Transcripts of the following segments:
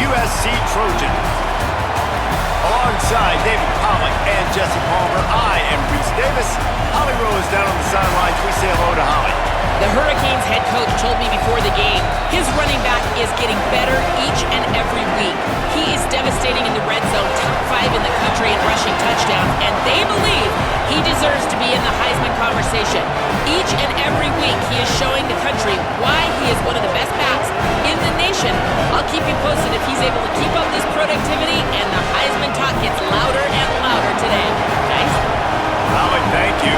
USC Trojans. Alongside David Pollack and Jesse Palmer, I am Reese Davis. Holly Rose down on the sidelines. We say hello to Holly. The Hurricanes head coach told me before the game, his running back is getting better each and every week. He is devastating in the red zone, top 5 in the country in rushing touchdowns, and they believe he deserves to be in the Heisman conversation. Each and every week, he is showing the country why he is one of the best backs in the nation. I'll keep you posted if he's able to keep up this productivity, and the Heisman talk gets louder and louder today. Guys? Holly, thank you.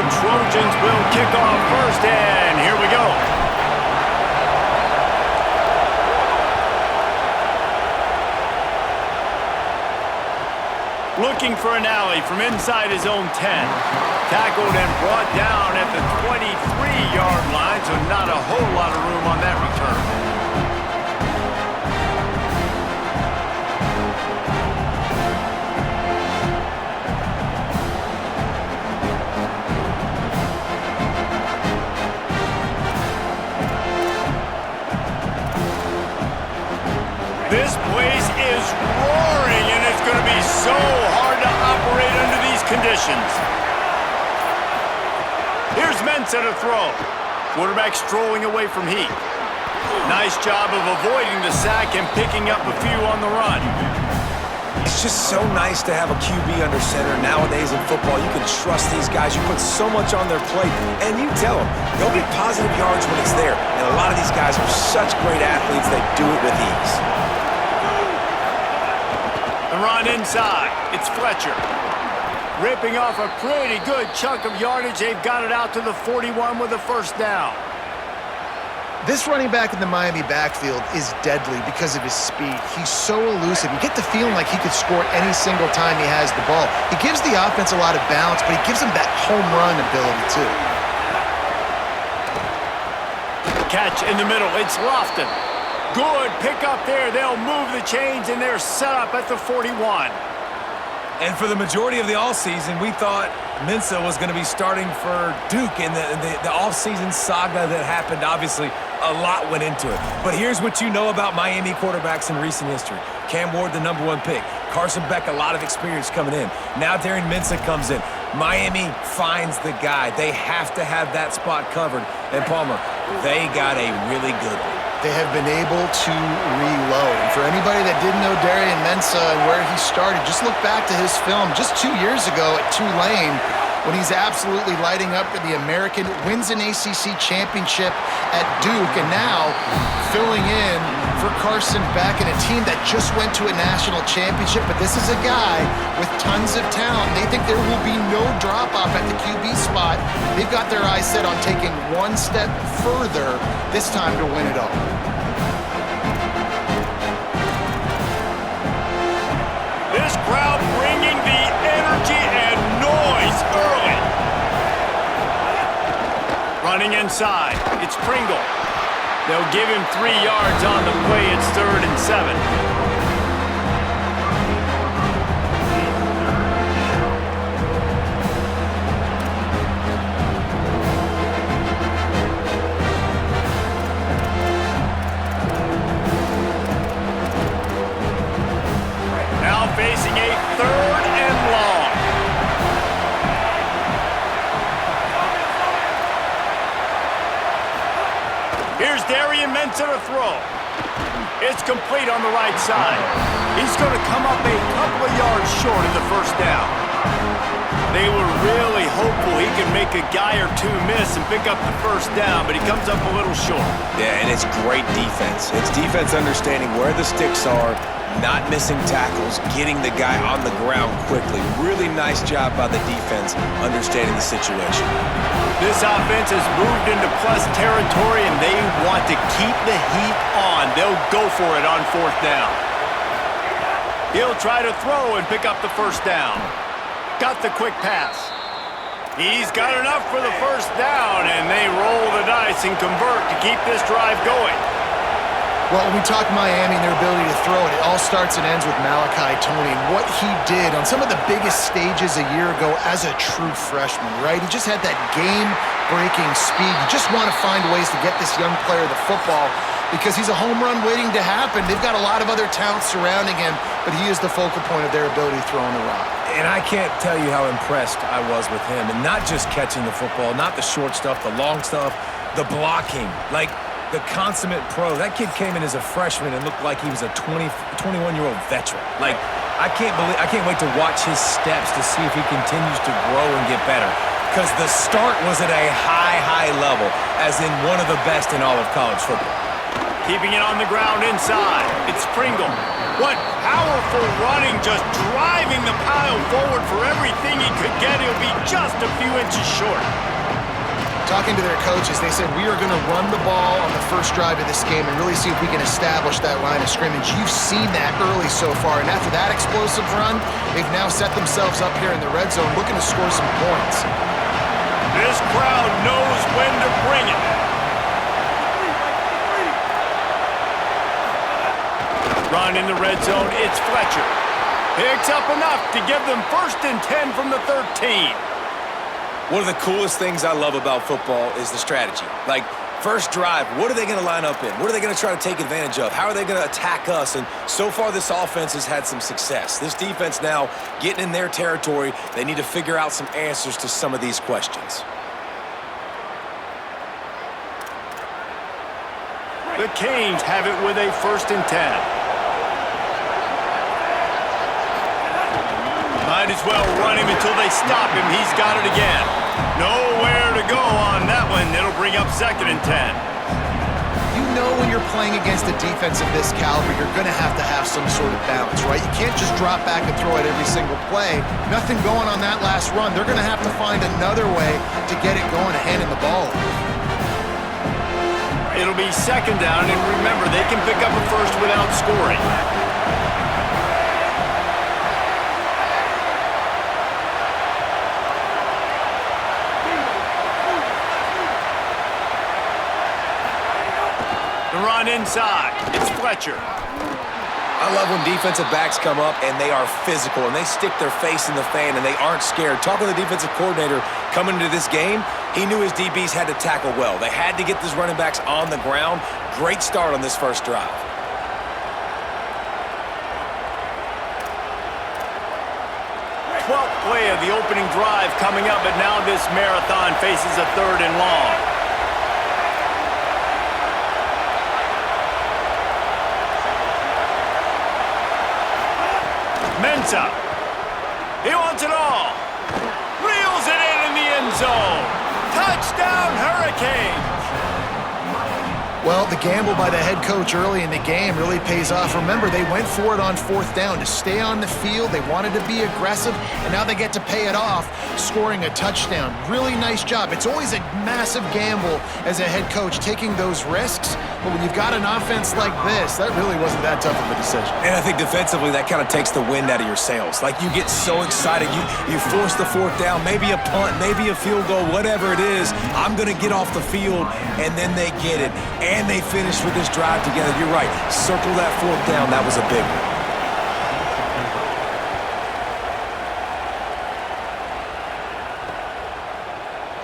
Trojans will kick off first, and here we go. Looking for an alley from inside his own 10. Tackled and brought down at the 23-yard line, so not a whole lot of room on that return. This place is roaring, and it's going to be so hard to operate under these conditions. Here's Mensah to throw. Quarterback strolling away from heat. Nice job of avoiding the sack and picking up a few on the run. It's just so nice to have a QB under center. Nowadays in football, you can trust these guys. You put so much on their plate, and you tell them they'll get positive yards when it's there. And a lot of these guys are such great athletes, they do it with ease. The run inside. It's Fletcher. Ripping off a pretty good chunk of yardage. They've got it out to the 41 with a first down. This running back in the Miami backfield is deadly because of his speed. He's so elusive. You get the feeling like he could score any single time he has the ball. He gives the offense a lot of balance, but he gives them that home run ability too. Catch in the middle. It's Lofton. Good pick up there. They'll move the chains, and they're set up at the 41. And for the majority of the offseason, we thought Mensah was going to be starting for Duke in the offseason saga that happened. Obviously, a lot went into it. But here's what you know about Miami quarterbacks in recent history. Cam Ward, the #1 pick. Carson Beck, a lot of experience coming in. Now Darren Mensah comes in. Miami finds the guy. They have to have that spot covered. And Palmer, they got a really good one. They have been able to reload. And for anybody that didn't know Darren Mensah and where he started, just look back to his film just 2 years ago at Tulane when he's absolutely lighting up for the American, wins an ACC championship at Duke, and now filling in for Carson Beck and a team that just went to a national championship. But this is a guy with tons of talent. They think there will be no drop-off at the QB spot. They've got their eyes set on taking one step further this time to win it all. This crowd bringing the energy and noise early. Running inside. It's Pringle. They'll give him 3 yards on the play. It's 3rd and 7. Now facing a 3rd and long. Here's Darren Mensah to throw. It's complete on the right side. He's going to come up a couple of yards short of the first down. They were really hopeful he could make a guy or two miss and pick up the first down, but he comes up a little short. Yeah, and it's great defense. It's defense understanding where the sticks are, not missing tackles, getting the guy on the ground quickly. Really nice job by the defense understanding the situation. This offense has moved into plus territory, and they want to keep the heat on. They'll go for it on 4th down. He'll try to throw and pick up the first down. Got the quick pass. He's got enough for the first down, and they roll the dice and convert to keep this drive going. Well, when we talk Miami and their ability to throw it all starts and ends with Malachi Tony and what he did on some of the biggest stages a year ago as a true freshman, right? He just had that game-breaking speed. You just want to find ways to get this young player the football because he's a home run waiting to happen. They've got a lot of other talent surrounding him, but he is the focal point of their ability to throw on the rock. And I can't tell you how impressed I was with him. And not just catching the football, not the short stuff, the long stuff, the blocking. Like, the consummate pro. That kid came in as a freshman and looked like he was a 21-year-old veteran. Like, I can't wait to watch his steps to see if he continues to grow and get better. Because the start was at a high level, as in one of the best in all of college football. Keeping it on the ground inside. It's Pringle. What powerful running, just driving the pile forward for everything he could get. He'll be just a few inches short. Talking to their coaches, they said, we are going to run the ball on the first drive of this game and really see if we can establish that line of scrimmage. You've seen that early so far, and after that explosive run, they've now set themselves up here in the red zone looking to score some points. This crowd knows when to bring it. Run in the red zone, it's Fletcher. Picks up enough to give them 1st and 10 from the 13. One of the coolest things I love about football is the strategy. Like, first drive, what are they going to line up in? What are they going to try to take advantage of? How are they going to attack us? And so far, this offense has had some success. This defense now getting in their territory. They need to figure out some answers to some of these questions. The Canes have it with a 1st and 10. Might as well run him until they stop him. He's got it again. Nowhere to go on that one. It'll bring up 2nd and 10. You know when you're playing against a defense of this caliber, you're going to have some sort of balance, right? You can't just drop back and throw it every single play. Nothing going on that last run. They're going to have to find another way to get it going and handing the ball. It'll be 2nd down, and remember, they can pick up a first without scoring. Run inside. It's Fletcher. I love when defensive backs come up and they are physical and they stick their face in the fan and they aren't scared. Talking to the defensive coordinator coming into this game, he knew his DBs had to tackle well. They had to get these running backs on the ground. Great start on this first drive. Play of the opening drive coming up, but now this marathon faces a 3rd and long. Mensa. He wants it all. Reels it in the end zone. Touchdown, Hurricanes. Well, the gamble by the head coach early in the game really pays off. Remember, they went for it on 4th down to stay on the field. They wanted to be aggressive, and now they get to pay it off, scoring a touchdown. Really nice job. It's always a massive gamble as a head coach, taking those risks. But when you've got an offense like this, that really wasn't that tough of a decision. And I think defensively, that kind of takes the wind out of your sails. Like, you get so excited. You force the 4th down, maybe a punt, maybe a field goal, whatever it is. I'm going to get off the field, and then they get it. And they finish with this drive together. You're right. Circle that 4th down. That was a big one.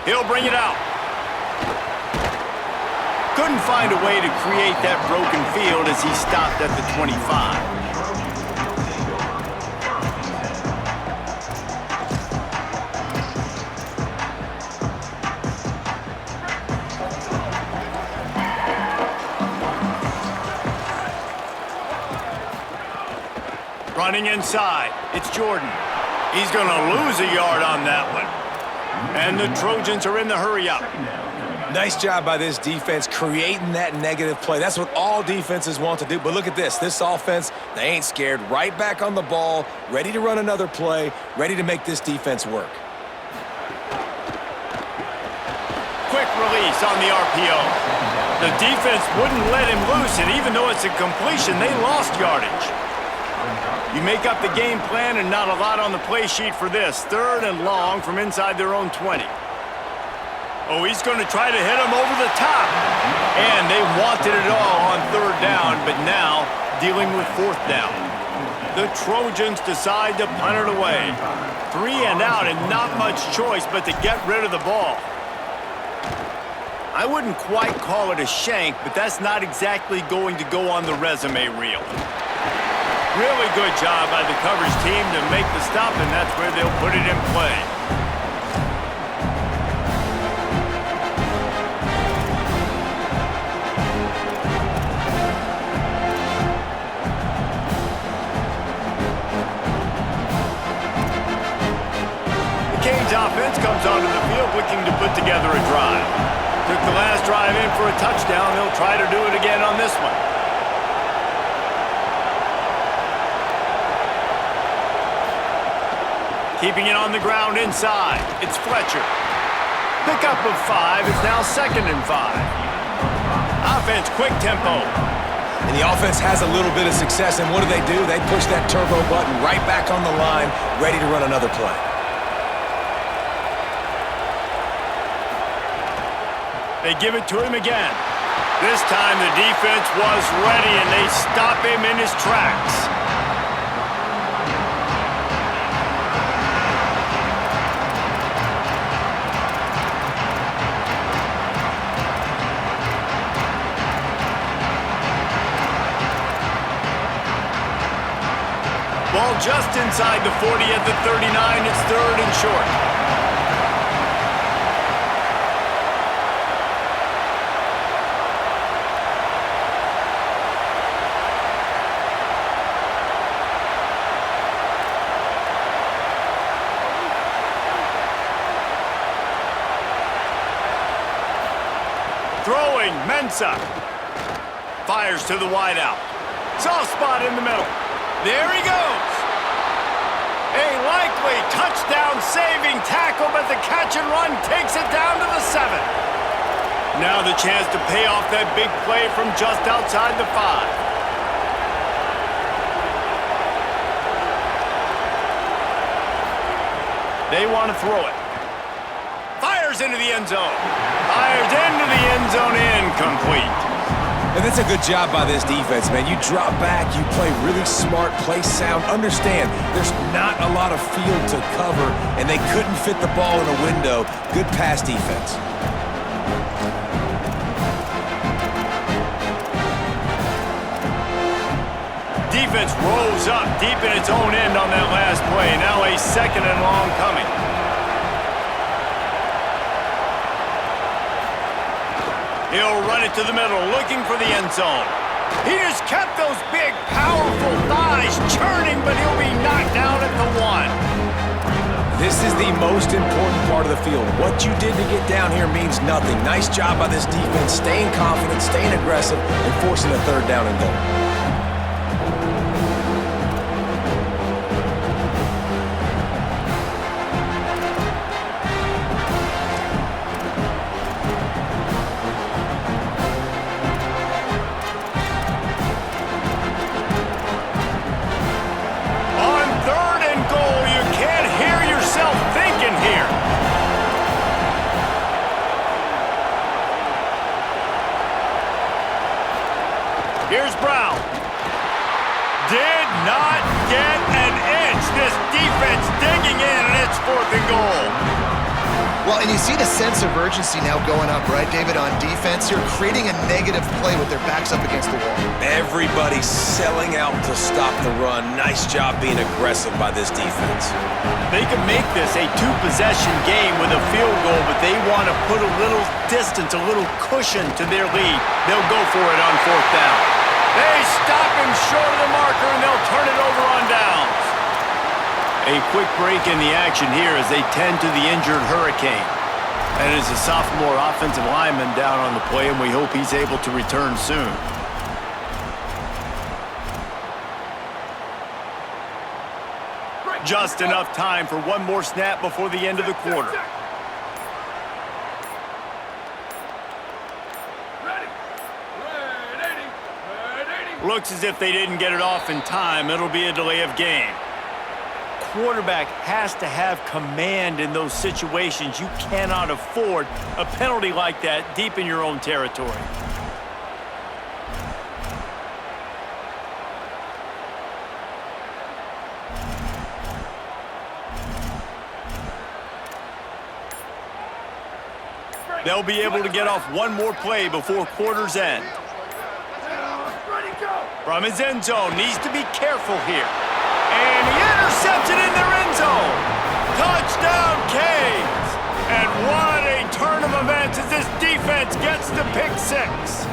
He'll bring it out. Couldn't find a way to create that broken field as he stopped at the 25. Running inside, it's Jordan. He's going to lose a yard on that one. And the Trojans are in the hurry-up. Nice job by this defense creating that negative play. That's what all defenses want to do. But look at this. This offense, they ain't scared. Right back on the ball, ready to run another play, ready to make this defense work. Quick release on the RPO. The defense wouldn't let him loose, and even though it's a completion, they lost yardage. You make up the game plan and not a lot on the play sheet for this. 3rd and long from inside their own 20. Oh, he's going to try to hit him over the top. And they wanted it all on third down, but now dealing with fourth down. The Trojans decide to punt it away. 3 and out and not much choice but to get rid of the ball. I wouldn't quite call it a shank, but that's not exactly going to go on the resume reel. Really good job by the coverage team to make the stop, and that's where they'll put it in play. The Canes offense comes onto the field looking to put together a drive. Took the last drive in for a touchdown. They'll try to do it again on this one. Keeping it on the ground inside. It's Fletcher. Pickup of 5. It's now 2nd and 5. Offense, quick tempo. And the offense has a little bit of success, and what do? They push that turbo button right back on the line, ready to run another play. They give it to him again. This time the defense was ready, and they stop him in his tracks. Ball just inside the 40 at the 39. It's 3rd and short. Throwing, Mensah. Fires to the wideout. Soft spot in the middle. There he goes. A likely touchdown-saving tackle, but the catch and run takes it down to the 7. Now the chance to pay off that big play from just outside the 5. They want to throw it. Fires into the end zone. Fires into the end zone, incomplete. And that's a good job by this defense, man. You drop back, you play really smart, play sound. Understand, there's not a lot of field to cover, and they couldn't fit the ball in a window. Good pass defense. Defense rose up deep in its own end on that last play. Now a 2nd and long coming. He'll run it to the middle, looking for the end zone. He just kept those big, powerful thighs churning, but he'll be knocked down at the 1. This is the most important part of the field. What you did to get down here means nothing. Nice job by this defense, staying confident, staying aggressive, and forcing a 3rd down and goal. Here's Brown. Did not get an inch. This defense digging in, and it's 4th and goal. Well, and you see the sense of urgency now going up, right, David, on defense here, creating a negative play with their backs up against the wall. Everybody's selling out to stop the run. Nice job being aggressive by this defense. They can make this a 2-possession game with a field goal, but they want to put a little distance, a little cushion to their lead. They'll go for it on 4th down. They stop him short of the marker, and they'll turn it over on downs. A quick break in the action here as they tend to the injured Hurricane. And it's a sophomore offensive lineman down on the play, and we hope he's able to return soon. Just enough time for one more snap before the end of the quarter. Looks as if they didn't get it off in time. It'll be a delay of game. quarterback has to have command in those situations. You cannot afford a penalty like that deep in your own territory. They'll be able to get off one more play before quarter's end. From his end zone, needs to be careful here. And he intercepts it in their end zone. Touchdown, Canes! And what a turn of events as this defense gets the pick six.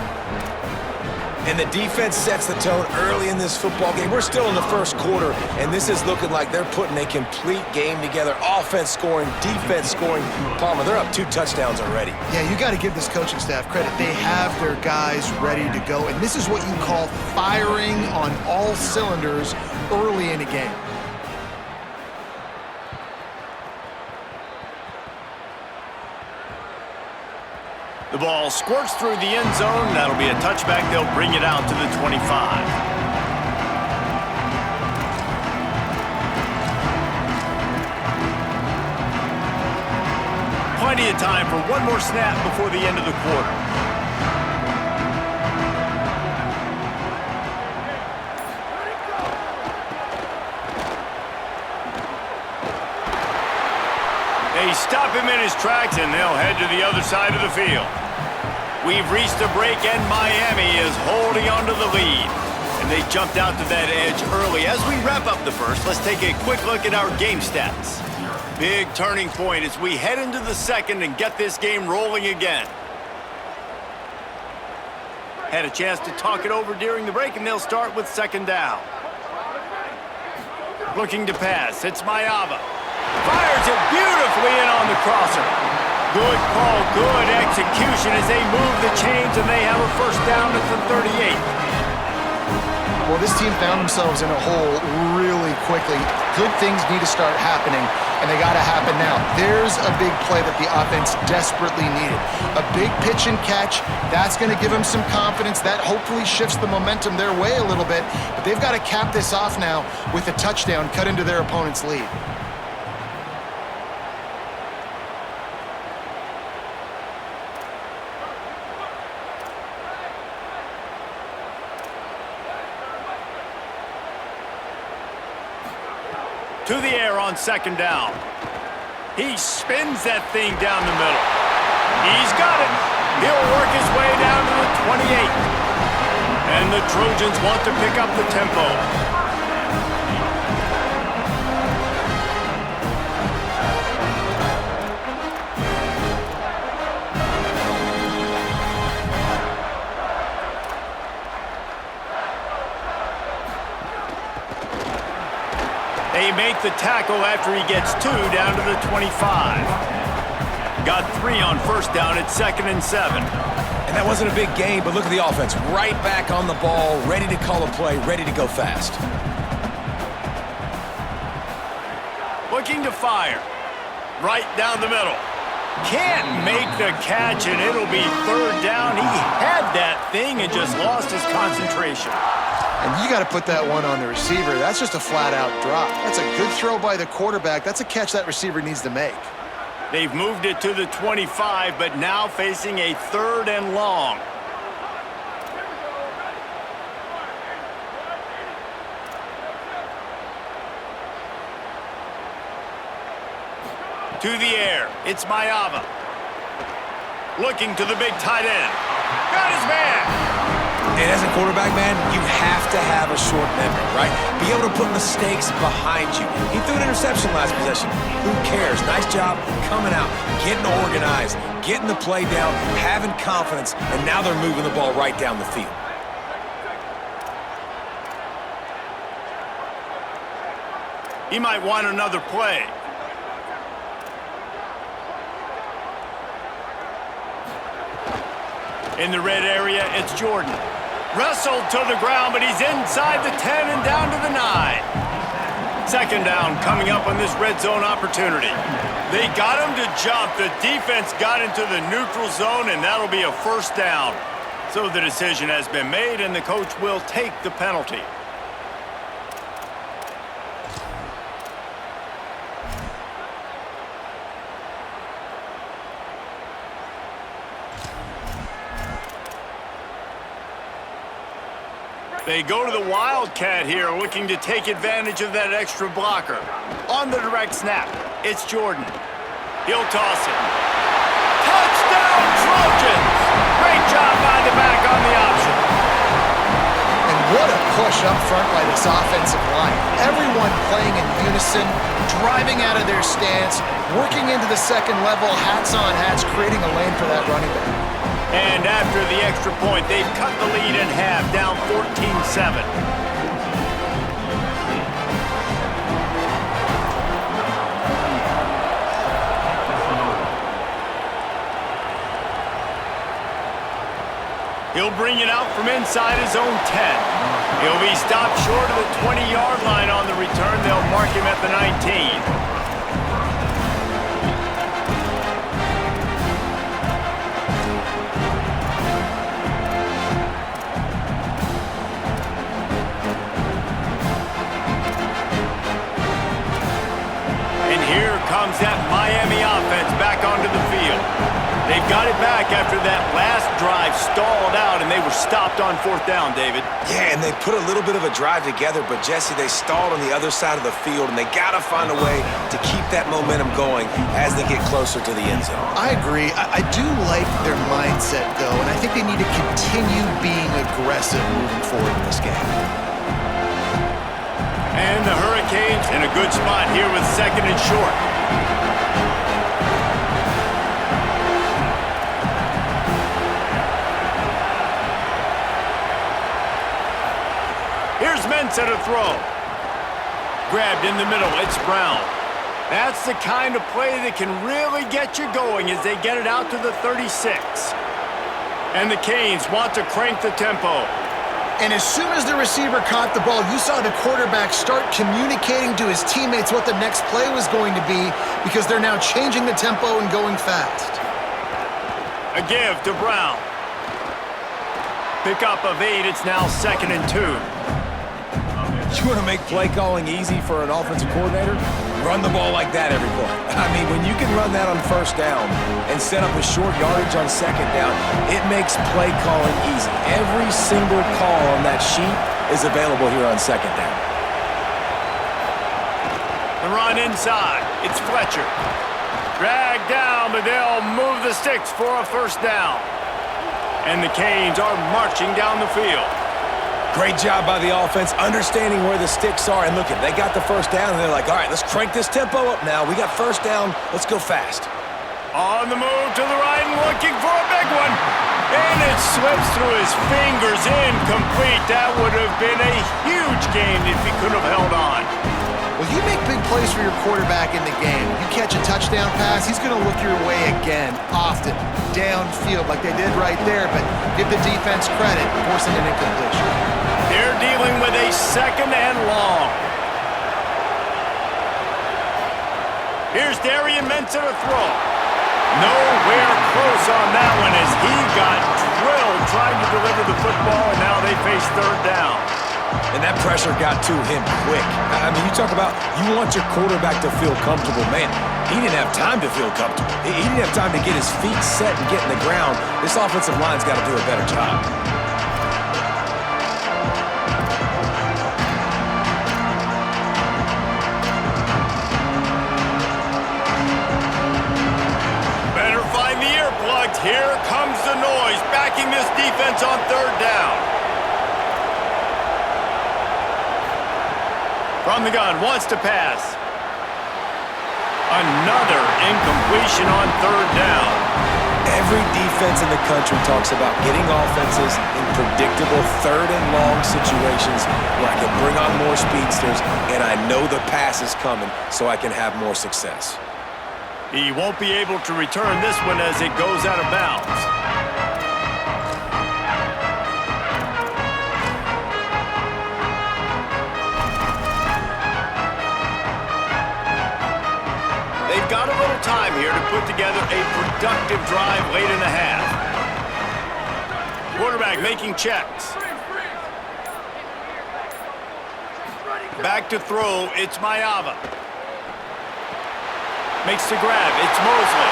And the defense sets the tone early in this football game. We're still in the first quarter, and this is looking like they're putting a complete game together. Offense scoring, defense scoring. Palmer, they're up 2 touchdowns already. Yeah, you got to give this coaching staff credit. They have their guys ready to go, and this is what you call firing on all cylinders early in a game. The ball squirts through the end zone. That'll be a touchback. They'll bring it out to the 25. Plenty of time for one more snap before the end of the quarter. They stop him in his tracks, and they'll head to the other side of the field. We've reached a break, and Miami is holding on to the lead. And they jumped out to that edge early. As we wrap up the first, let's take a quick look at our game stats. Big turning point as we head into the second and get this game rolling again. Had a chance to talk it over during the break, and they'll start with second down. Looking to pass, it's Mayava. Fires it beautifully in on the crosser. Good call, good execution as they move the chains, and they have a first down at the 38. Well, this team found themselves in a hole really quickly. Good things need to start happening, and they got to happen now. There's a big play that the offense desperately needed. A big pitch and catch, that's going to give them some confidence. That hopefully shifts the momentum their way a little bit, but they've got to cap this off now with a touchdown cut into their opponent's lead. To the air on second down. He spins that thing down the middle. He's got it. He'll work his way down to the 28. And the Trojans want to pick up the tempo. They make the tackle after he gets 2 down to the 25. Got 3 on first down at 2nd and 7. And that wasn't a big gain, but look at the offense. Right back on the ball, ready to call a play, ready to go fast. Looking to fire. Right down the middle. Can't make the catch, and it'll be 3rd down. He had that thing and just lost his concentration. And you got to put that one on the receiver. That's just a flat-out drop. That's a good throw by the quarterback. That's a catch that receiver needs to make. They've moved it to the 25, but now facing a 3rd and long. To the air, it's Mayava. Looking to the big tight end. Got his man. And as a quarterback, man, you have to have a short memory, right? Be able to put mistakes behind you. He threw an interception last possession. Who cares? Nice job coming out, getting organized, getting the play down, having confidence, and now they're moving the ball right down the field. He might want another play. In the red area, it's Jordan. Wrestled to the ground, but he's inside the 10 and down to the 9. Second down coming up on this red zone opportunity. They got him to jump. The defense got into the neutral zone, and that'll be a first down. So the decision has been made, and the coach will take the penalty. They go to the Wildcat here, looking to take advantage of that extra blocker. On the direct snap, it's Jordan. He'll toss it. Touchdown, Trojans! Great job by the back on the option. And what a push up front by this offensive line. Everyone playing in unison, driving out of their stance, working into the second level, hats on hats, creating a lane for that running back. And after the extra point, they've cut the lead in half, down 14-7. He'll bring it out from inside his own 10. He'll be stopped short of the 20-yard line on the return. They'll mark him at the 19. Here comes that Miami offense back onto the field. They've got it back after that last drive stalled out, and they were stopped on 4th down, David. Yeah, and they put a little bit of a drive together, but, Jesse, they stalled on the other side of the field, and they got to find a way to keep that momentum going as they get closer to the end zone. I agree. I do like their mindset, though, and I think they need to continue being aggressive moving forward in this game. And the Hurricanes in a good spot here with 2nd and short. Here's Mensah to throw. Grabbed in the middle, it's Brown. That's the kind of play that can really get you going as they get it out to the 36. And the Canes want to crank the tempo. And as soon as the receiver caught the ball, you saw the quarterback start communicating to his teammates what the next play was going to be because they're now changing the tempo and going fast. A give to Brown. Pickup of 8, it's now 2nd and 2. You want to make play calling easy for an offensive coordinator? Run the ball like that every play. I mean, when you can run that on 1st down and set up a short yardage on 2nd down, it makes play calling easy. Every single call on that sheet is available here on 2nd down. The run inside. It's Fletcher. Dragged down, but they'll move the sticks for a 1st down. And the Canes are marching down the field. Great job by the offense, understanding where the sticks are. And look, they got the 1st down, and they're like, all right, let's crank this tempo up now. We got 1st down. Let's go fast. On the move to the right and looking for a big one. And it slips through his fingers, incomplete. That would have been a huge gain if he could have held on. Well, you make big plays for your quarterback in the game. You catch a touchdown pass, he's going to look your way again, often, downfield like they did right there, but give the defense credit, forcing an incompletion. They're dealing with a 2nd and long. Here's Darian Mensah to throw. Nowhere close on that one as he got drilled trying to deliver the football, and now they face 3rd down. And that pressure got to him quick. I mean, you talk about you want your quarterback to feel comfortable. Man, he didn't have time to feel comfortable. He didn't have time to get his feet set and get in the ground. This offensive line's got to do a better job. Better find the earplugs. Here comes the noise, backing this defense on 3rd down. From the gun, wants to pass. Another incompletion on 3rd down. Every defense in the country talks about getting offenses in predictable 3rd and long situations where I can bring on more speedsters and I know the pass is coming so I can have more success. He won't be able to return this one as it goes out of bounds. They've got a little time here to put together a productive drive late in the half. Quarterback making checks. Back to throw, it's Mayava. Makes the grab, it's Mosley.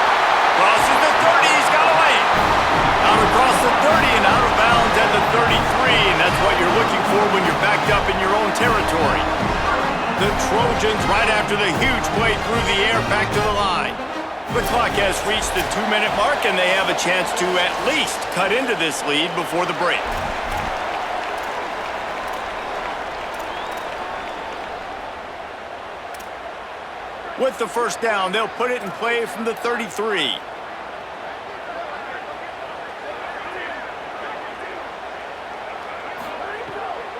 Crosses the 30, he's got away. Out across the 30 and out of bounds at the 33, and that's what you're looking for when you're backed up in your own territory. The Trojans, right after the huge play through the air, back to the line. The clock has reached the 2-minute mark, and they have a chance to at least cut into this lead before the break. With the first down, they'll put it in play from the 33.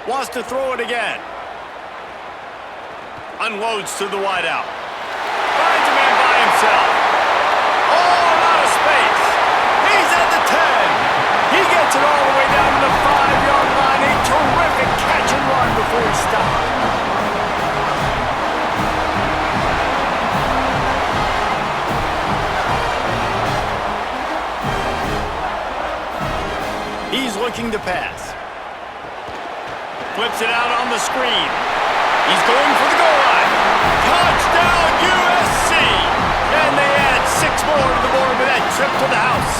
Wants to throw it again. Unloads to the wideout. Finds a man by himself. Oh, out of space. He's at the 10. He gets it all the way down to the 5-yard line. A terrific catch and run before he stopped. He's looking to pass. Flips it out on the screen. He's going for the goal line. Touchdown, USC! And they add 6 more to the board with that trip to the house.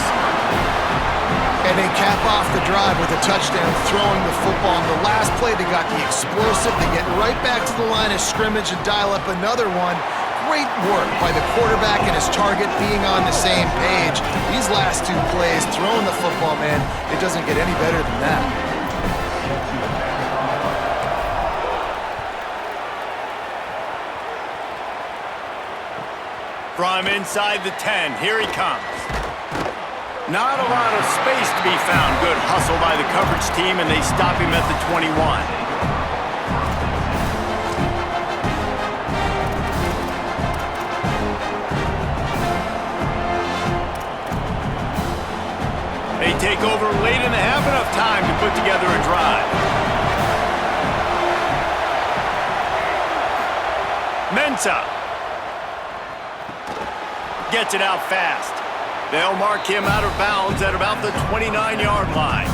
And they cap off the drive with a touchdown, throwing the football. On the last play, they got the explosive. They get right back to the line of scrimmage and dial up another one. Great work by the quarterback and his target being on the same page. These last 2 plays, throwing the football, man, it doesn't get any better than that. From inside the 10, here he comes. Not a lot of space to be found. Good hustle by the coverage team, and they stop him at the 21. They take over late in the half, enough time to put together a drive. Mensah gets it out fast. They'll mark him out of bounds at about the 29-yard line.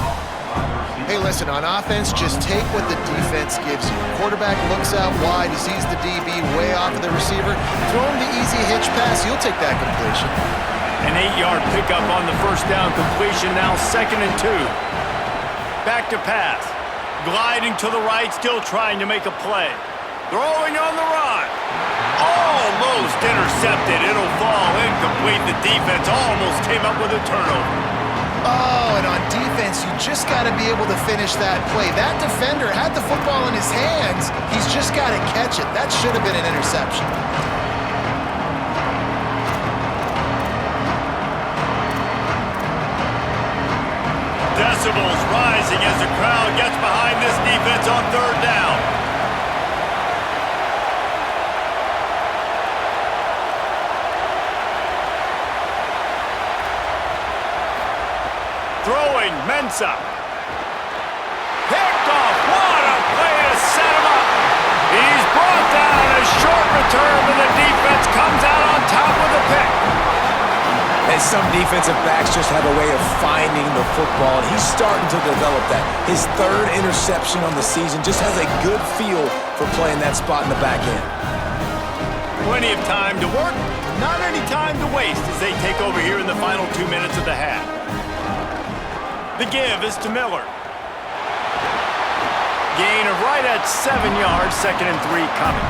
Hey, listen, on offense, just take what the defense gives you. Quarterback looks out wide, he sees the DB way off of the receiver. Throw him the easy hitch pass, you'll take that completion. An 8-yard pickup on the first down completion, now 2nd and 2. Back to pass. Gliding to the right, still trying to make a play. Throwing on the run. Almost intercepted. It'll fall incomplete. The defense almost came up with a turnover. Oh, and on defense, you just got to be able to finish that play. That defender had the football in his hands. He's just got to catch it. That should have been an interception. Decibels rising as the crowd gets behind this defense on 3rd down. Throwing, Mensah. Picked off. What a play to set him up. He's brought down. A short return, and the defense comes out on top with a pick. And some defensive backs just have a way of finding the football, and he's starting to develop that. His 3rd interception on the season, just has a good feel for playing that spot in the back end. Plenty of time to work, not any time to waste as they take over here in the final 2 minutes of the half. The give is to Miller. Gain of right at 7 yards, 2nd and 3 coming.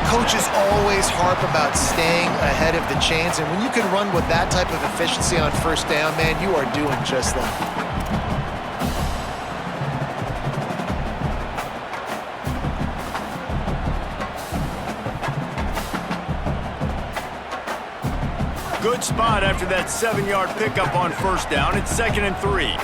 Coaches always harp about staying ahead of the chains, and when you can run with that type of efficiency on 1st down, man, you are doing just that. Good spot after that 7-yard pickup on 1st down. It's 2nd and 3.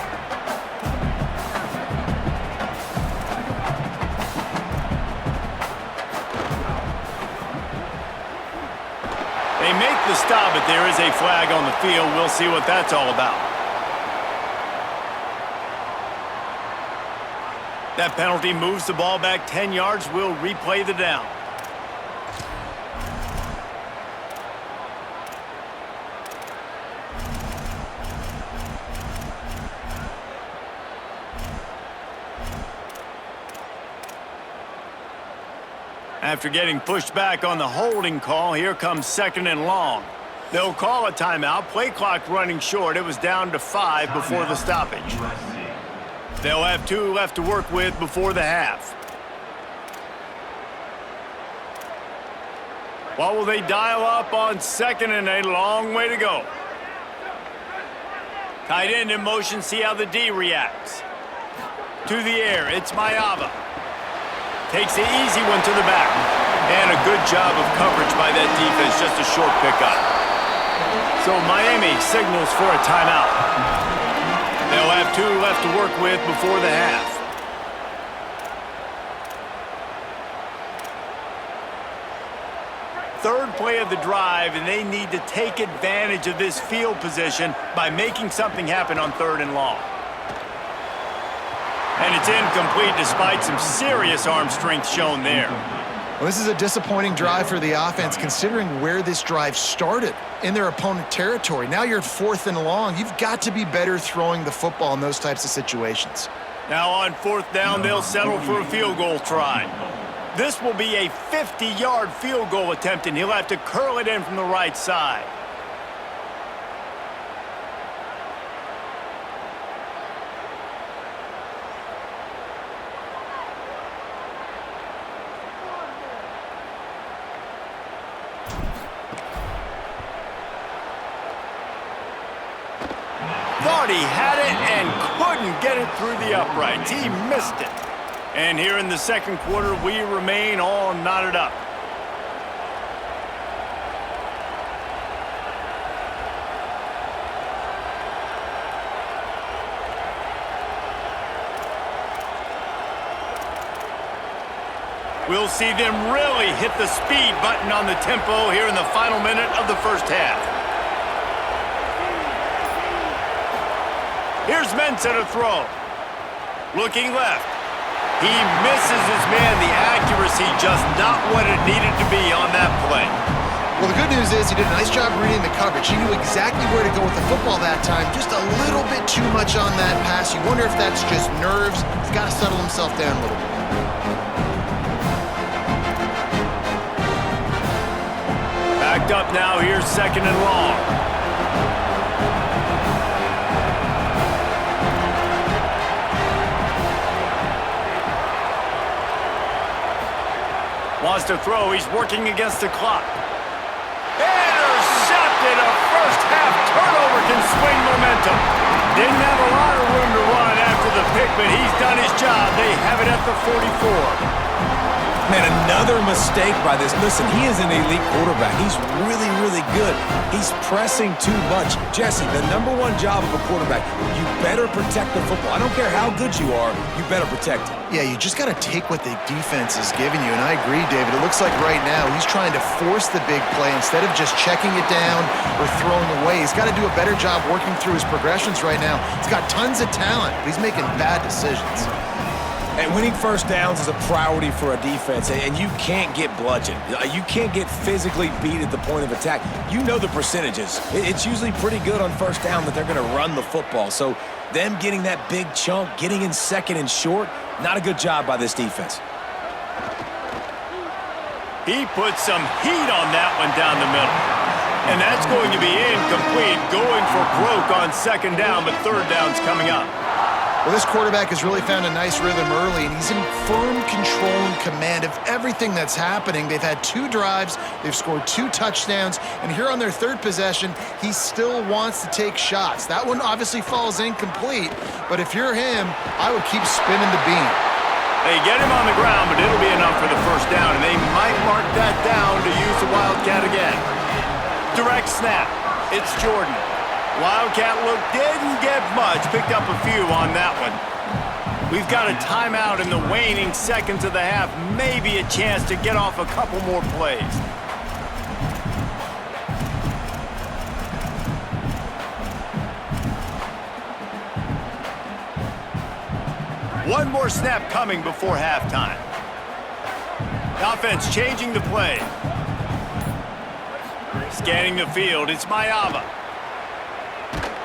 They make the stop, but there is a flag on the field. We'll see what that's all about. That penalty moves the ball back 10 yards. We'll replay the down. After getting pushed back on the holding call, here comes 2nd and long. They'll call a timeout. Play clock running short. It was down to 5 before the stoppage. They'll have 2 left to work with before the half. What will they dial up on second and a long way to go? Tight end in motion, see how the D reacts. To the air, it's Mayava. Takes the easy one to the back. And a good job of coverage by that defense, just a short pickup. So Miami signals for a timeout. They'll have 2 left to work with before the half. Third play of the drive, and they need to take advantage of this field position by making something happen on 3rd and long. And it's incomplete despite some serious arm strength shown there. Well, this is a disappointing drive for the offense considering where this drive started in their opponent territory. Now you're at 4th and long. You've got to be better throwing the football in those types of situations. Now on 4th down, they'll settle for a field goal try. This will be a 50-yard field goal attempt, and he'll have to curl it in from the right side. Thought he had it and couldn't get it through the uprights. He missed it. And here in the second quarter, we remain all knotted up. We'll see them really hit the speed button on the tempo here in the final minute of the first half. Here's Mensah to throw. Looking left. He misses his man. The accuracy just not what it needed to be on that play. Well, the good news is he did a nice job reading the coverage. He knew exactly where to go with the football that time. Just a little bit too much on that pass. You wonder if that's just nerves. He's got to settle himself down a little bit. Backed up now. Here's 2nd and long. Wants to throw. He's working against the clock. Intercepted. A first-half turnover can swing momentum. Didn't have a lot of room to run after the pick, but he's done his job. They have it at the 44. Man, another mistake by this. Listen, he is an elite quarterback. He's really, really good. He's pressing too much. Jesse, the #1 job of a quarterback, you better protect the football. I don't care how good you are, you better protect it. Yeah, you just got to take what the defense is giving you, and I agree, David. It looks like right now he's trying to force the big play instead of just checking it down or throwing away. He's got to do a better job working through his progressions right now. He's got tons of talent, but he's making bad decisions. And winning first downs is a priority for a defense, and you can't get bludgeoned. You can't get physically beat at the point of attack. You know the percentages. It's usually pretty good on first down that they're going to run the football. So them getting that big chunk, getting in 2nd and short, not a good job by this defense. He put some heat on that one down the middle. And that's going to be incomplete, going for broke on 2nd down, but 3rd down's coming up. Well, this quarterback has really found a nice rhythm early, and he's in firm control and command of everything that's happening. They've had 2 drives, they've scored 2 touchdowns, and here on their 3rd possession, he still wants to take shots. That one obviously falls incomplete, but if you're him, I would keep spinning the beam. They get him on the ground, but it'll be enough for the first down, and they might mark that down to use the Wildcat again. Direct snap. It's Jordan. Wildcat look didn't get much. Picked up a few on that one. We've got a timeout in the waning seconds of the half. Maybe a chance to get off a couple more plays. One more snap coming before halftime. The offense changing the play. Scanning the field, it's Mayava.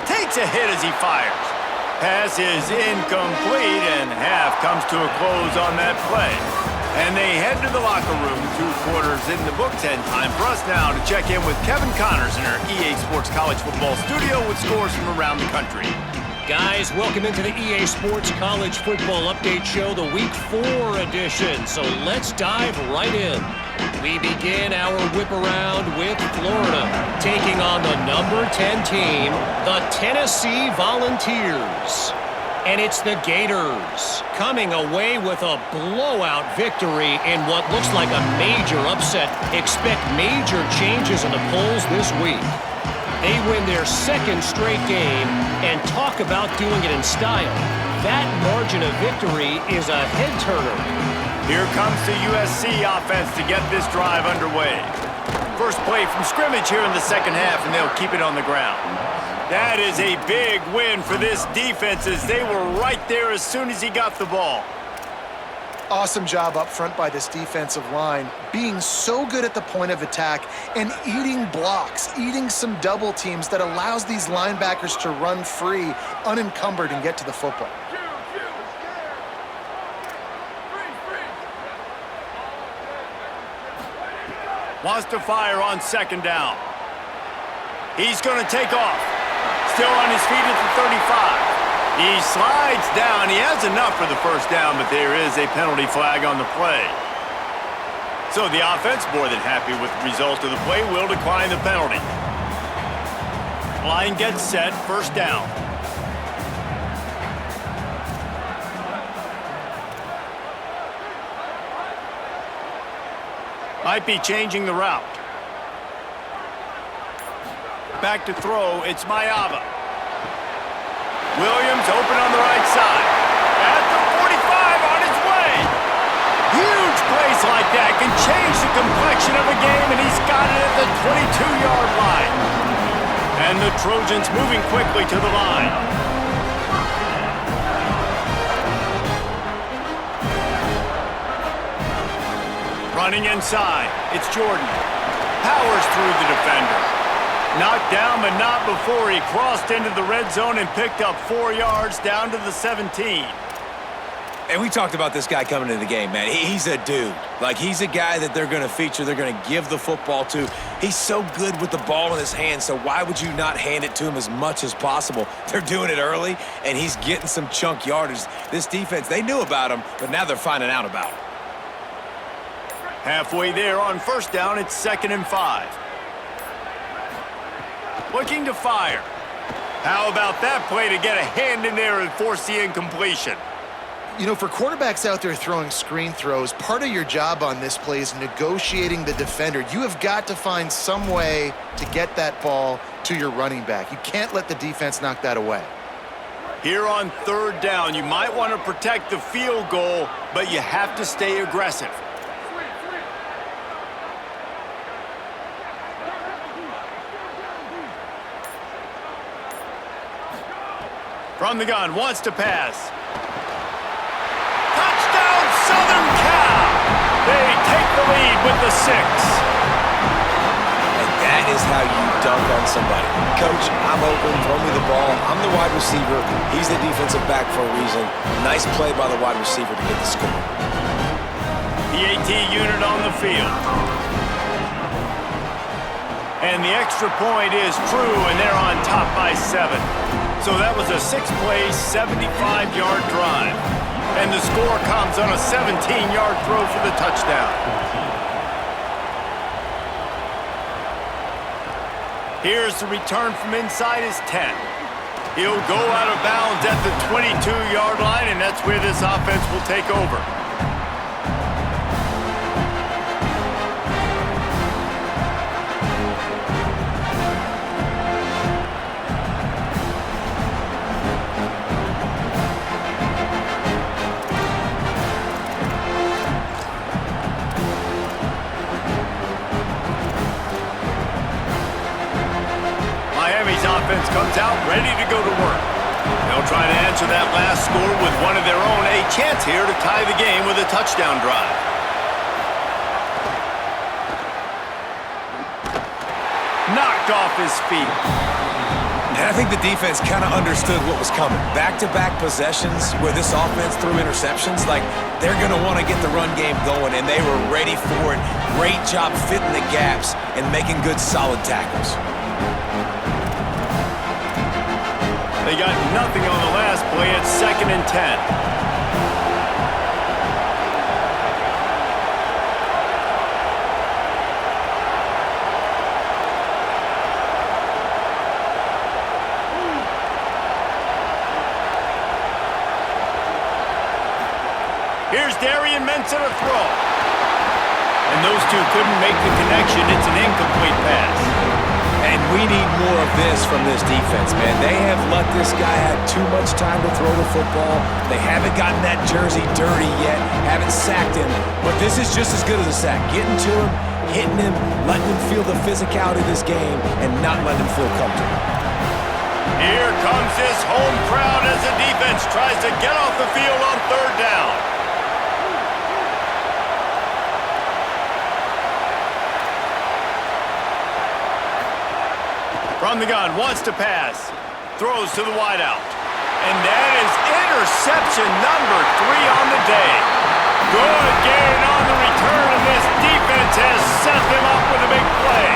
Takes a hit as he fires. Pass is incomplete, and half comes to a close on that play. And they head to the locker room. 2 quarters in the books, and time for us now to check in with Kevin Connors in our EA Sports College Football studio with scores from around the country. Guys, welcome into the EA Sports College Football Update Show, the Week 4 edition. So let's dive right in. We begin our whip around with Florida, taking on the number 10 team, the Tennessee Volunteers. And it's the Gators coming away with a blowout victory in what looks like a major upset. Expect major changes in the polls this week. They win their second straight game and talk about doing it in style. That margin of victory is a head-turner. Here comes the USC offense to get this drive underway. First play from scrimmage here in the second half, and they'll keep it on the ground. That is a big win for this defense as they were right there as soon as he got the ball. Awesome job up front by this defensive line, being so good at the point of attack and eating blocks, eating some double teams that allows these linebackers to run free, unencumbered, and get to the football. Wants to fire on second down. He's going to take off. Still on his feet at the 35. He slides down. He has enough for the first down, but there is a penalty flag on the play. So the offense, more than happy with the result of the play, will decline the penalty. Line gets set, first down. Might be changing the route. Back to throw, it's Mayava. Williams open on the right side. At the 45 on his way. Huge plays like that can change the complexion of a game, and he's got it at the 22-yard line. And the Trojans moving quickly to the line. Running inside, it's Jordan. Powers through the defender. Knocked down, but not before he crossed into the red zone and picked up 4 yards down to the 17. And we talked about this guy coming into the game, man. He's a dude. Like, he's a guy that they're going to feature, they're going to give the football to. He's so good with the ball in his hands, so why would you not hand it to him as much as possible? They're doing it early, and he's getting some chunk yardage. This defense, they knew about him, but now they're finding out about him. Halfway there on first down, it's 2nd and 5. Looking to fire. How about that play to get a hand in there and force the incompletion? You know, for quarterbacks out there throwing screen throws, part of your job on this play is negotiating the defender. You have got to find some way to get that ball to your running back. You can't let the defense knock that away. Here on third down, you might want to protect the field goal, but you have to stay aggressive. From the gun, wants to pass. Touchdown, Southern Cal! They take the lead with the 6. And that is how you dunk on somebody. Coach, I'm open, throw me the ball. I'm the wide receiver. He's the defensive back for a reason. Nice play by the wide receiver to get the score. The AT unit on the field. And the extra point is true, and they're on top by 7. So that was a 6-play, 75-yard drive. And the score comes on a 17-yard throw for the touchdown. Here's the return from inside his 10. He'll go out of bounds at the 22-yard line, and that's where this offense will take over. Offense comes out ready to go to work. They'll try to answer that last score with one of their own. A chance here to tie the game with a touchdown drive. Knocked off his feet. And I think the defense kind of understood what was coming. Back-to-back possessions where this offense threw interceptions, like they're going to want to get the run game going, and they were ready for it. Great job fitting the gaps and making good, solid tackles. They got nothing on the last play. It's 2nd and 10. Here's Darian Mensah to throw. And those two couldn't make the connection. It's an incomplete pass. And we need more of this from this defense, man. They have let this guy have too much time to throw the football. They haven't gotten that jersey dirty yet, haven't sacked him. But this is just as good as a sack. Getting to him, hitting him, letting him feel the physicality of this game, and not letting him feel comfortable. Here comes this home crowd as the defense tries to get off the field on 3rd down. From the gun, wants to pass. Throws to the wideout. And that is interception number 3 on the day. Good gain on the return, and this defense has set them up with a big play.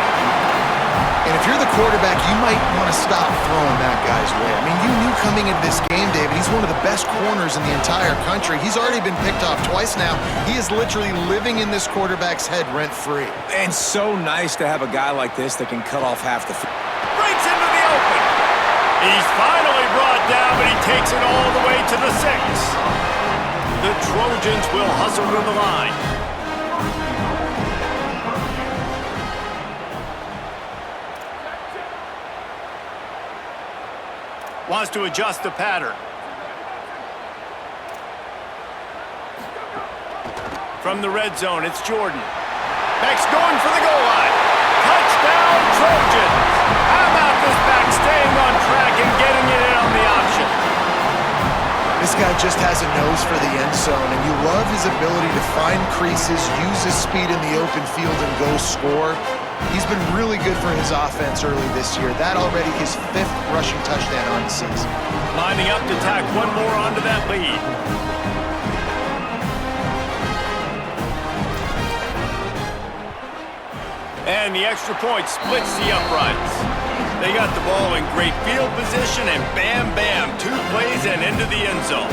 And if you're the quarterback, you might want to stop throwing that guy's way. I mean, you knew coming into this game, David, he's one of the best corners in the entire country. He's already been picked off twice now. He is literally living in this quarterback's head rent-free. And so nice to have a guy like this that can cut off half the field. Breaks into the open. He's finally brought down, but he takes it all the way to the 6. The Trojans will hustle to the line. Wants to adjust the pattern. From the red zone, it's Jordan. Back's going for the goal line. Touchdown, Trojans! How about this back staying on track and getting it in on the option? This guy just has a nose for the end zone, and you love his ability to find creases, use his speed in the open field, and go score. He's been really good for his offense early this year. That already his 5th rushing touchdown on the season. Lining up to tack one more onto that lead. And the extra point splits the uprights. They got the ball in great field position, and bam, bam, 2 plays and into the end zone.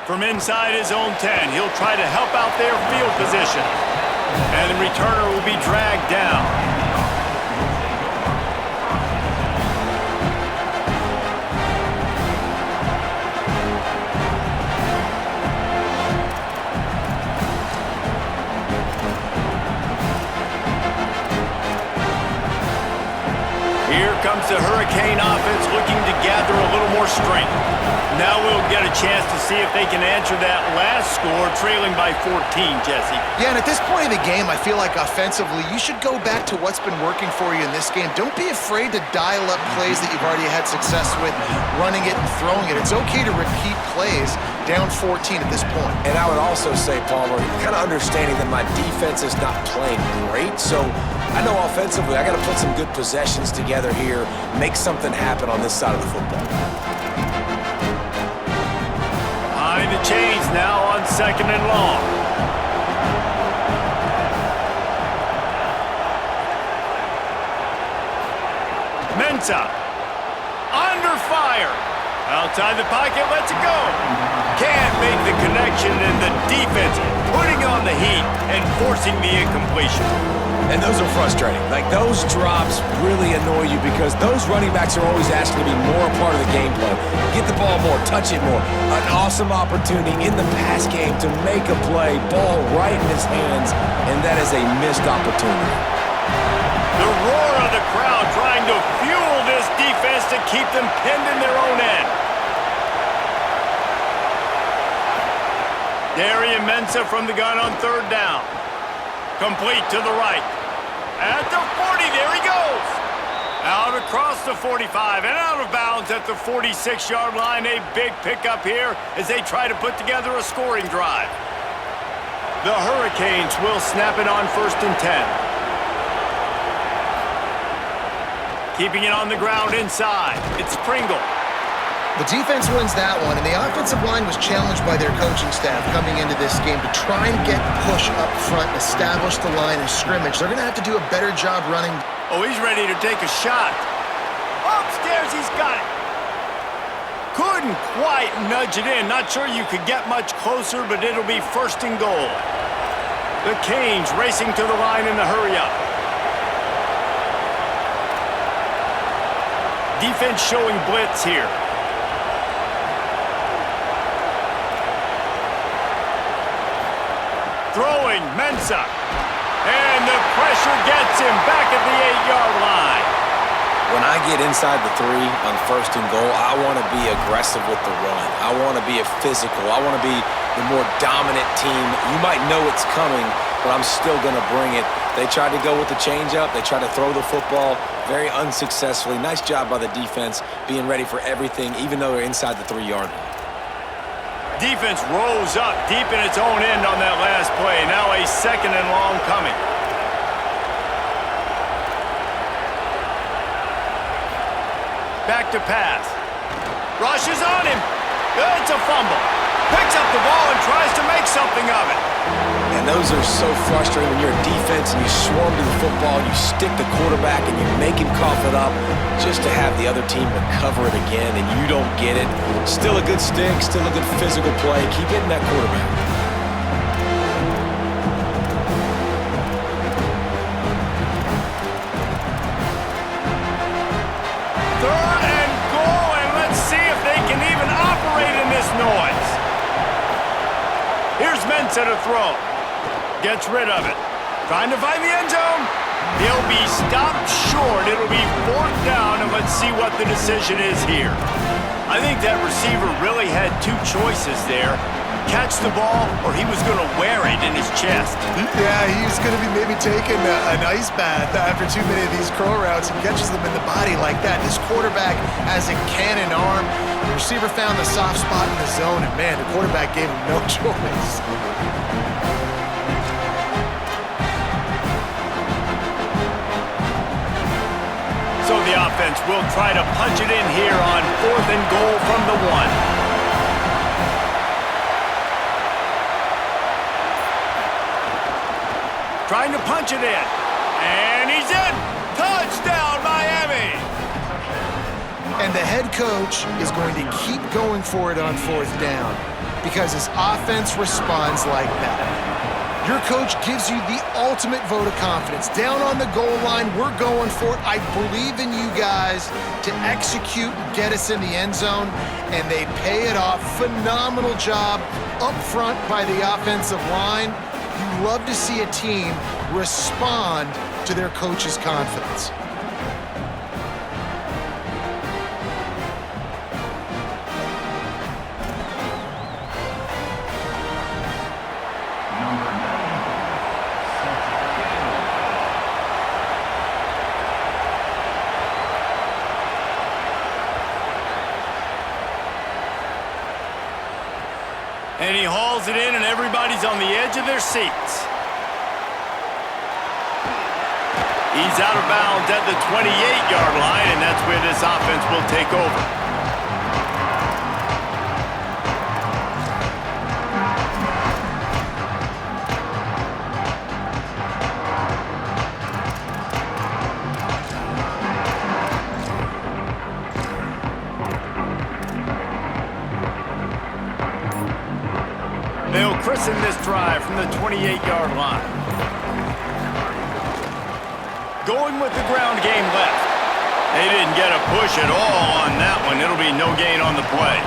From inside his own 10, he'll try to help out their field position. And the returner will be dragged down. Here comes the Hurricane offense looking to gather a little more strength. Now we'll get a chance to see if they can answer that last score, trailing by 14, Jesse. Yeah, and at this point in the game, I feel like offensively, you should go back to what's been working for you in this game. Don't be afraid to dial up plays that you've already had success with, running it and throwing it. It's okay to repeat plays down 14 at this point. And I would also say, Palmer, kind of understanding that my defense is not playing great, so I know offensively I got to put some good possessions together here, make something happen on this side of the football. Behind the chains now on 2nd and long. Mensah under fire. Outside the pocket, lets it go. Can't make the connection, and the defense putting on the heat and forcing the incompletion. And those are frustrating. Like, those drops really annoy you because those running backs are always asking to be more a part of the gameplay. Get the ball more, touch it more. An awesome opportunity in the pass game to make a play, ball right in his hands, and that is a missed opportunity. The roar of the crowd trying to fuel this defense to keep them pinned in their own end. Darian Mensah from the gun on 3rd down. Complete to the right. At the 40, there he goes. Out across the 45 and out of bounds at the 46-yard line. A big pickup here as they try to put together a scoring drive. The Hurricanes will snap it on 1st and 10. Keeping it on the ground inside. It's Pringle. The defense wins that one, and the offensive line was challenged by their coaching staff coming into this game to try and get push up front and establish the line of scrimmage. They're going to have to do a better job running. Oh, he's ready to take a shot. Upstairs, he's got it. Couldn't quite nudge it in. Not sure you could get much closer, but it'll be first and goal. The Canes racing to the line in the hurry-up. Defense showing blitz here. Throwing, Mensah. And the pressure gets him back at the 8-yard line. When I get inside the 3 on first and goal, I want to be aggressive with the run. I want to be a physical. I want to be the more dominant team. You might know it's coming, but I'm still going to bring it. They tried to go with the changeup. They tried to throw the football very unsuccessfully. Nice job by the defense being ready for everything, even though they're inside the 3-yard line. Defense rolls up deep in its own end on that last play. Now a second and long coming. Back to pass. Rushes on him. It's a fumble. Picks up the ball and tries to make something of it. And those are so frustrating when you're a defense and you swarm to the football, you stick the quarterback and you make him cough it up just to have the other team recover it again and you don't get it. Still a good stick, still a good physical play. Keep hitting that quarterback. Third and goal, and let's see if they can even operate in this noise. Here's Mensah to throw. Gets rid of it. Trying to find the end zone. He'll be stopped short. It'll be fourth down, and let's see what the decision is here. I think that receiver really had two choices there. Catch the ball, or he was going to wear it in his chest. Yeah, he was going to be maybe taking an ice bath after too many of these crow routes and catches them in the body like that. This quarterback has a cannon arm. The receiver found the soft spot in the zone, and man, the quarterback gave him no choice. So the offense will try to punch it in here on fourth and goal from the 1. Trying to punch it in. And he's in. Touchdown, Miami. And the head coach is going to keep going for it on fourth down because his offense responds like that. Your coach gives you the ultimate vote of confidence. Down on the goal line, we're going for it. I believe in you guys to execute and get us in the end zone, and they pay it off. Phenomenal job up front by the offensive line. You love to see a team respond to their coach's confidence. And he hauls it in, and everybody's on the edge of their seats. He's out of bounds at the 28-yard line, and that's where this offense will take over. They'll christen this drive from the 28-yard line. Going with the ground game left. They didn't get a push at all on that one. It'll be no gain on the play.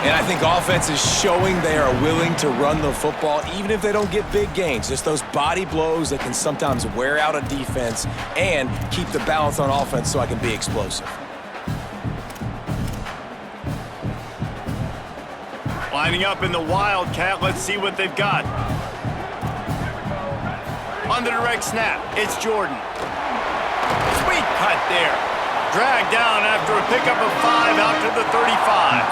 And I think offense is showing they are willing to run the football, even if they don't get big gains. Just those body blows that can sometimes wear out a defense and keep the balance on offense so I can be explosive. Lining up in the Wildcat. Let's see what they've got. On the direct snap, it's Jordan. Sweet cut there. Dragged down after a pickup of 5 out to the 35.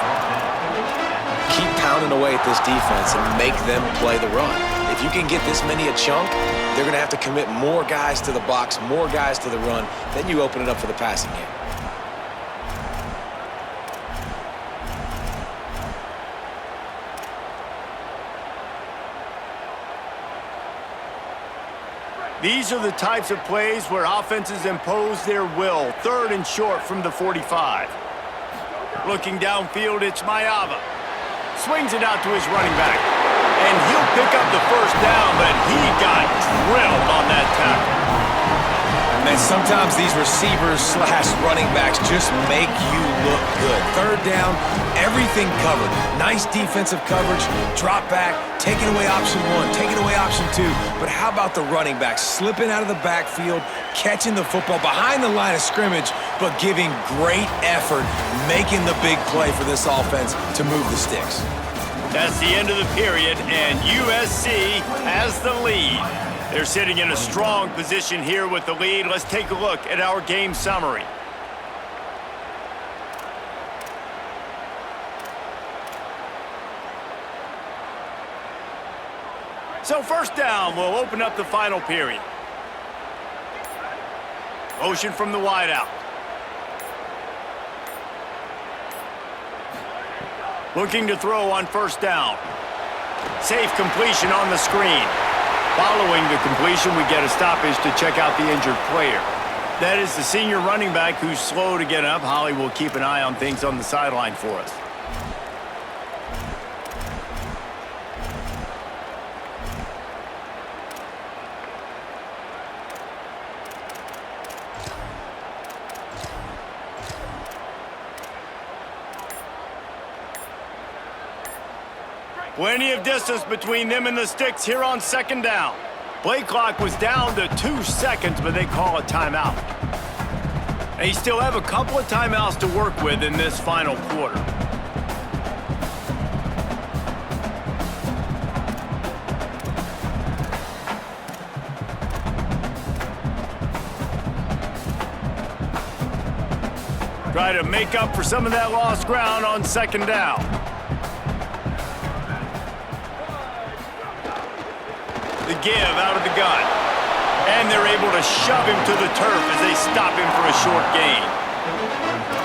Keep pounding away at this defense and make them play the run. If you can get this many a chunk, they're going to have to commit more guys to the box, more guys to the run. Then you open it up for the passing game. These are the types of plays where offenses impose their will. 3rd and short from the 45. Looking downfield, it's Mayava. Swings it out to his running back. And he'll pick up the first down, but he got drilled on that tackle. And sometimes these receivers/running backs just make you look good. 3rd down, everything covered. Nice defensive coverage, drop back, taking away option 1, taking away option 2. But how about the running back slipping out of the backfield, catching the football behind the line of scrimmage, but giving great effort, making the big play for this offense to move the sticks. That's the end of the period, and USC has the lead. They're sitting in a strong position here with the lead. Let's take a look at our game summary. So 1st down will open up the final period. Motion from the wideout. Looking to throw on 1st down. Safe completion on the screen. Following the completion, we get a stoppage to check out the injured player. That is the senior running back who's slow to get up. Holly will keep an eye on things on the sideline for us. Plenty of distance between them and the sticks here on 2nd down. Play clock was down to 2 seconds, but they call a timeout. They still have a couple of timeouts to work with in this final quarter. Try to make up for some of that lost ground on 2nd down. The give out of the gun. And they're able to shove him to the turf as they stop him for a short gain.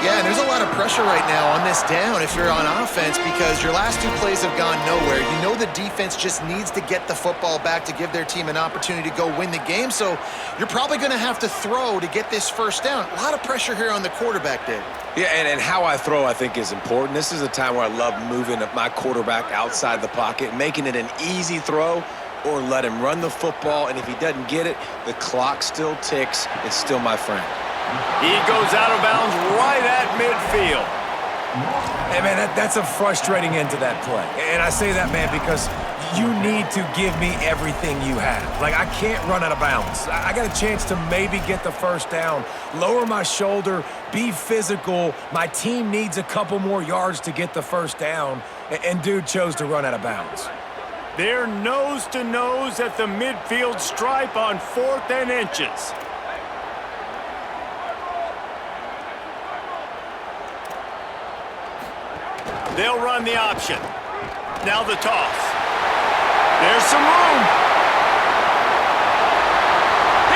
Yeah, and there's a lot of pressure right now on this down if you're on offense because your last 2 plays have gone nowhere. You know the defense just needs to get the football back to give their team an opportunity to go win the game, so you're probably going to have to throw to get this 1st down. A lot of pressure here on the quarterback, Dave. Yeah, and how I throw, I think, is important. This is a time where I love moving my quarterback outside the pocket, making it an easy throw, or let him run the football, and if he doesn't get it, the clock still ticks. It's still my friend. He goes out of bounds right at midfield. Hey, man, that's a frustrating end to that play. And I say that, man, because you need to give me everything you have. Like, I can't run out of bounds. I got a chance to maybe get the 1st down, lower my shoulder, be physical. My team needs a couple more yards to get the 1st down, and dude chose to run out of bounds. They're nose-to-nose at the midfield stripe on 4th and inches. They'll run the option. Now the toss. There's some room.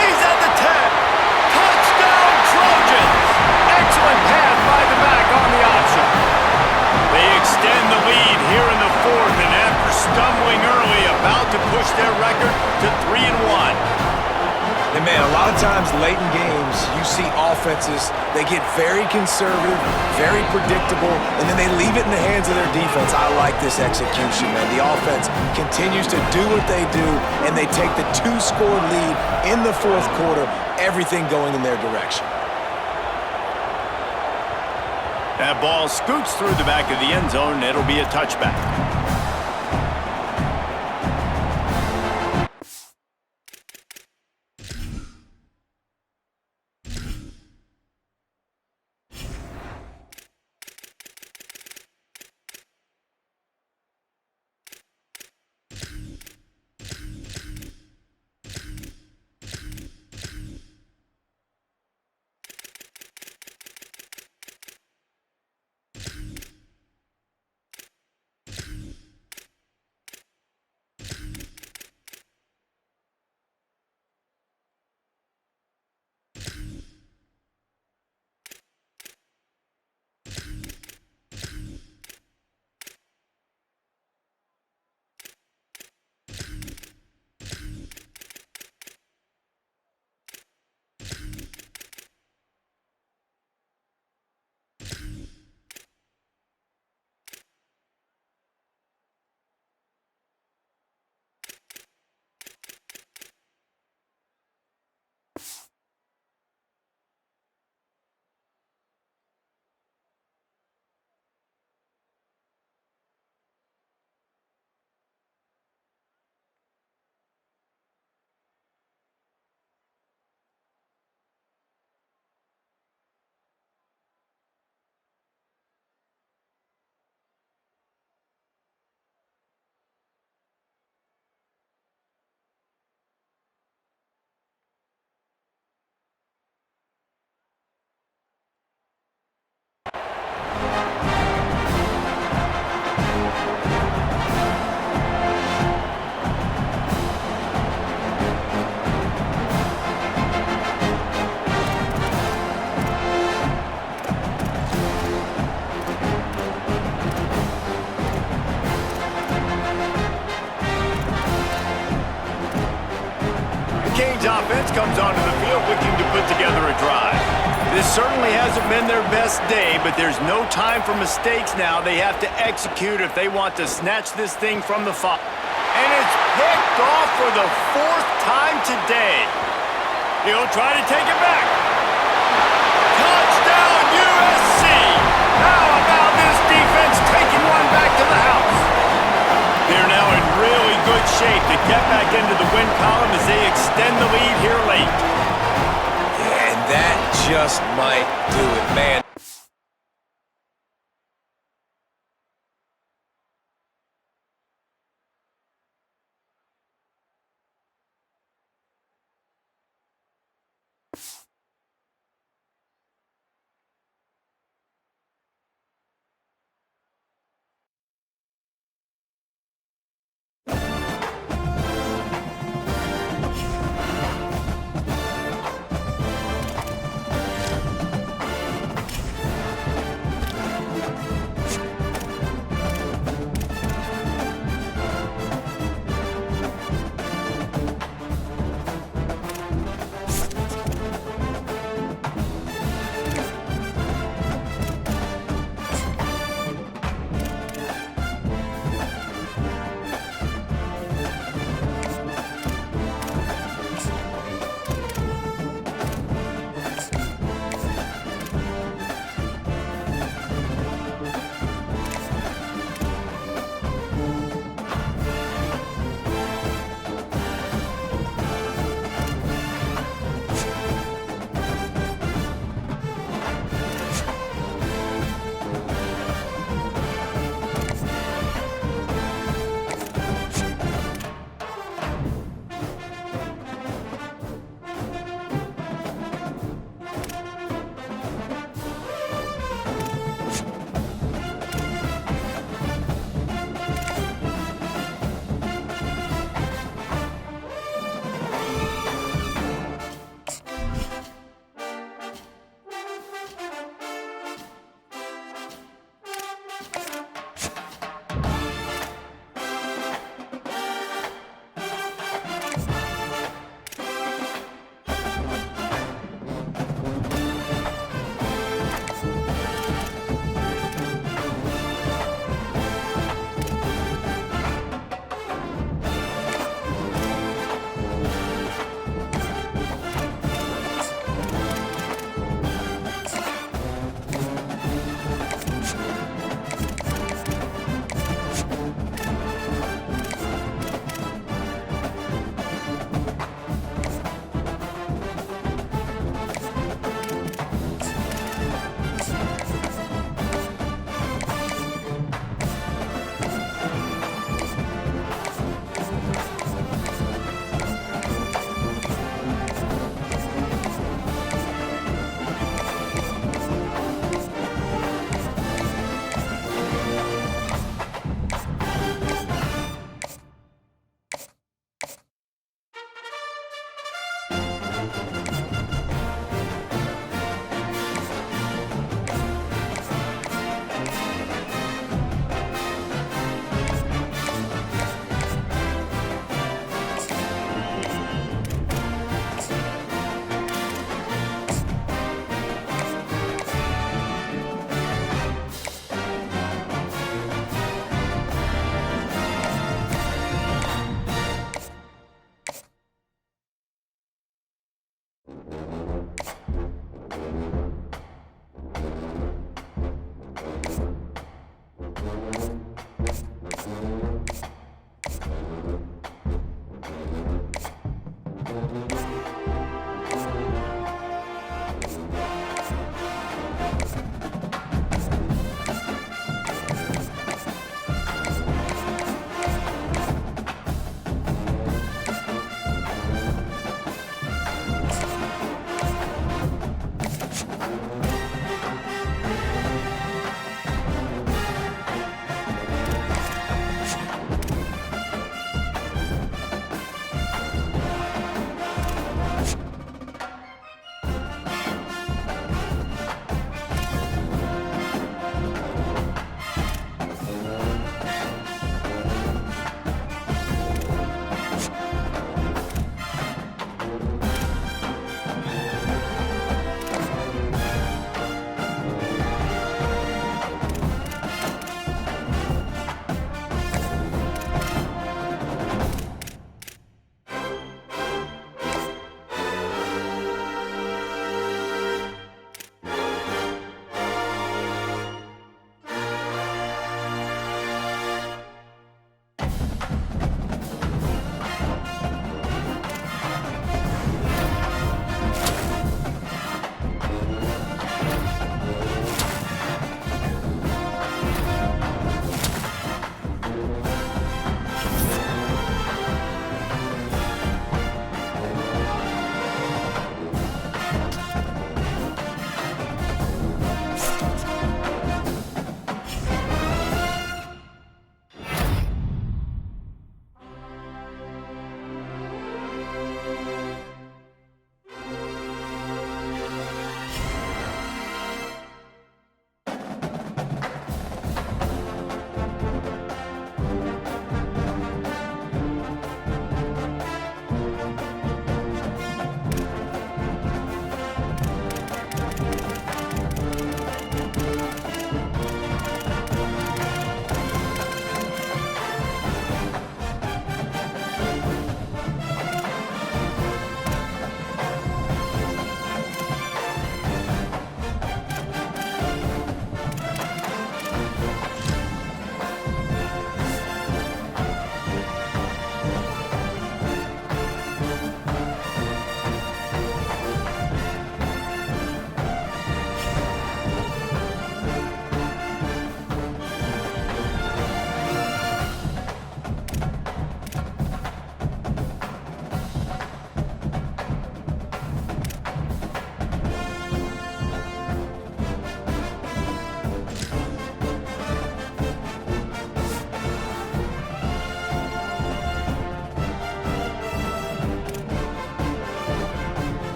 He's at the 10. Touchdown, Trojans. Excellent pass by the back on the option. They extend the lead here in the 4th, and after stumbling early, about to push their record to 3-1. And, man, a lot of times late in games, you see offenses, they get very conservative, very predictable, and then they leave it in the hands of their defense. I like this execution, man. The offense continues to do what they do, and they take the 2-score lead in the 4th quarter, everything going in their direction. That ball scoots through the back of the end zone, and it'll be a touchback. certainly hasn't been their best day, but there's no time for mistakes now. They have to execute if they want to snatch this thing from the fire. And it's picked off for the 4th time today. He'll try to take it back. Touchdown, USC! How about this defense taking one back to the house? They're now in really good shape to get back into the win column as they extend the lead here late. And that just might do it, man.